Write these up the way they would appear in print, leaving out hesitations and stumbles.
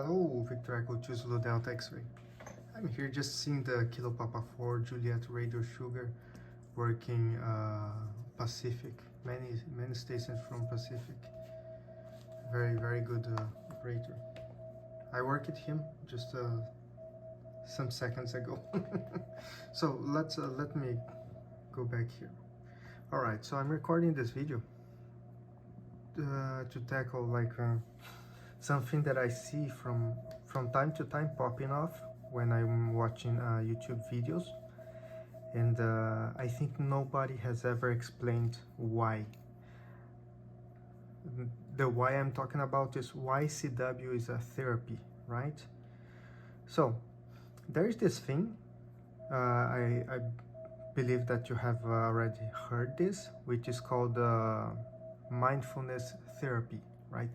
Hello, Victor Echo 2 Zulu Delta X-Ray. I'm here just seeing the Kilo Papa 4 Juliet Radio Sugar working Pacific, many stations from Pacific. Very good operator. I worked with him just some seconds ago. So let me go back here. Alright, so I'm recording this video to tackle something that I see from time to time popping off when I'm watching YouTube videos, and I think nobody has ever explained why. The why I'm talking about is why CW is a therapy, right? So there's this thing, I believe that you have already heard this, which is called mindfulness therapy, right?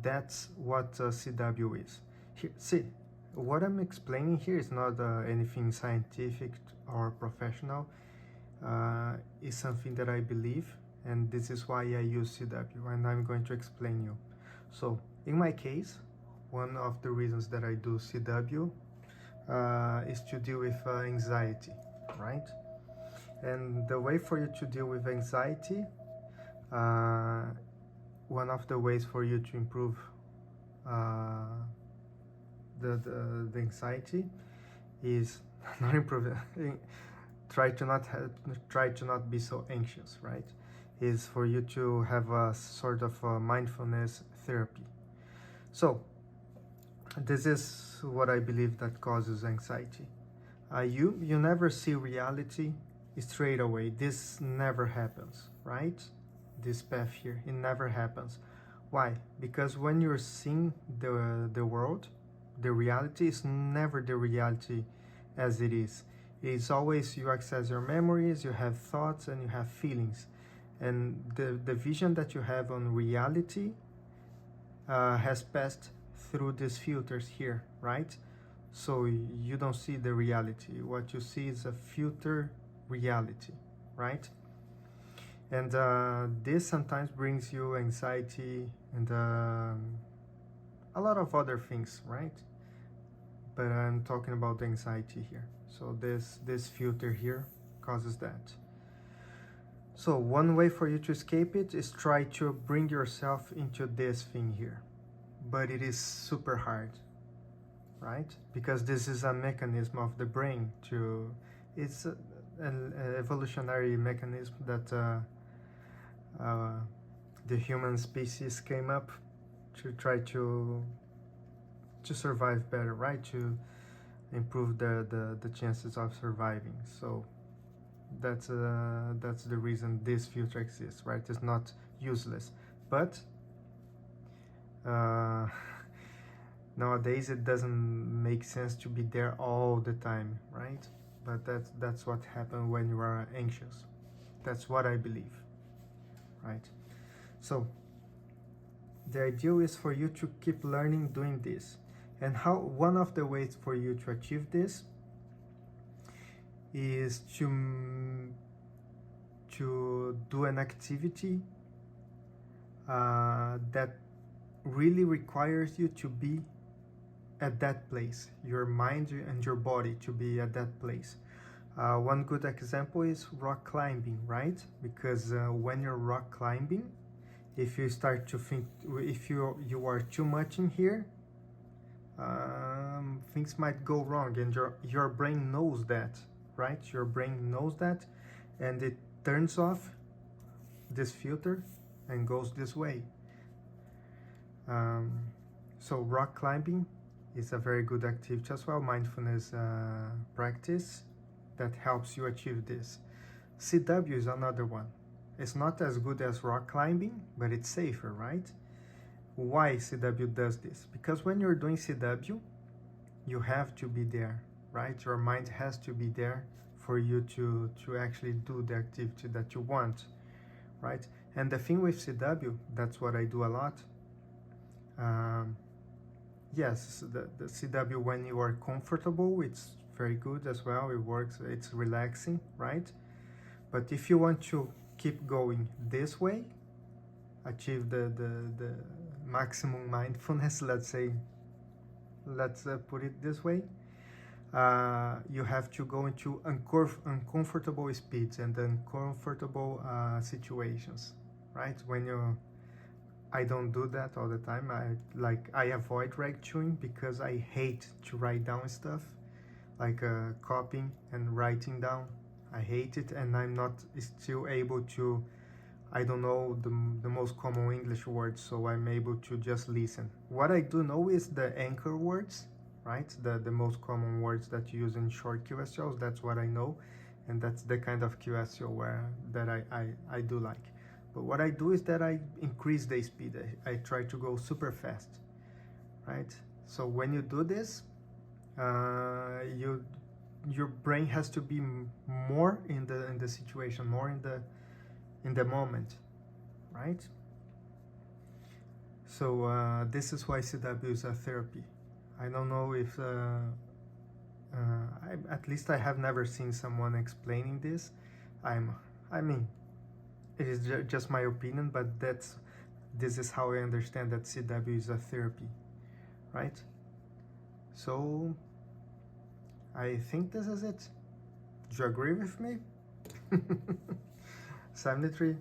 That's what CW is. Here, see, what I'm explaining here is not anything scientific or professional. It's something that I believe, and this is why I use CW, and I'm going to explain you. So, in my case, one of the reasons that I do CW is to deal with anxiety, right? And the way for you to deal with anxiety, one of the ways for you to improve the anxiety is not improve it. try to not be so anxious, right? Is for you to have a sort of a mindfulness therapy. So this is what I believe that causes anxiety. You never see reality straight away. This never happens, right? This path here, it never happens. Why? Because when you're seeing the world, the reality is never the reality as it is. It's always you access your memories, you have thoughts, and you have feelings. And the vision that you have on reality has passed through these filters here, right? So you don't see the reality. What you see is a filter reality, right? And this sometimes brings you anxiety and a lot of other things, right? But I'm talking about the anxiety here. So this filter here causes that. So one way for you to escape it is try to bring yourself into this thing here. But it is super hard, right? Because this is a mechanism of the brain it's an evolutionary mechanism that the human species came up to try to survive better, right? To improve the chances of surviving. So that's the reason this filter exists, right? It's not useless, but nowadays it doesn't make sense to be there all the time, right? But that's what happens when you are anxious. That's what I believe, right? So the idea is for you to keep learning doing this. And how one of the ways for you to achieve this is to do an activity that really requires you to be at that place, your mind and your body to be at that place. One good example is rock climbing, right? Because when you're rock climbing, if you start to think, if you are too much in here, things might go wrong, and your brain knows that, right? Your brain knows that, and it turns off this filter and goes this way. So rock climbing is a very good activity as well, mindfulness practice that helps you achieve this. CW is another one. It's not as good as rock climbing, but it's safer, right? Why CW does this? Because when you're doing CW, you have to be there, right? Your mind has to be there for you to actually do the activity that you want, right? And the thing with CW, that's what I do a lot. Yes, the CW, when you are comfortable, it's very good as well. It works, it's relaxing, right? But if you want to keep going this way, achieve the maximum mindfulness, let's say, let's put it this way. You have to go into uncomfortable speeds and uncomfortable situations, right? I don't do that all the time. I avoid reg chewing because I hate to write down stuff, like copying and writing down. I hate it, and I'm not still able to. I don't know the most common English words, so I'm able to just listen. What I do know is the anchor words, right? The most common words that you use in short QSLs. That's what I know, and that's the kind of QSL that I do like. But what I do is that I increase the speed. I try to go super fast, right? So when you do this, your brain has to be more in the situation, more in the moment, right? So this is why CW is a therapy. I don't know if at least I have never seen someone explaining this. I mean, it is just my opinion, but this is how I understand that CW is a therapy, right? So I think this is it. Do you agree with me? 73.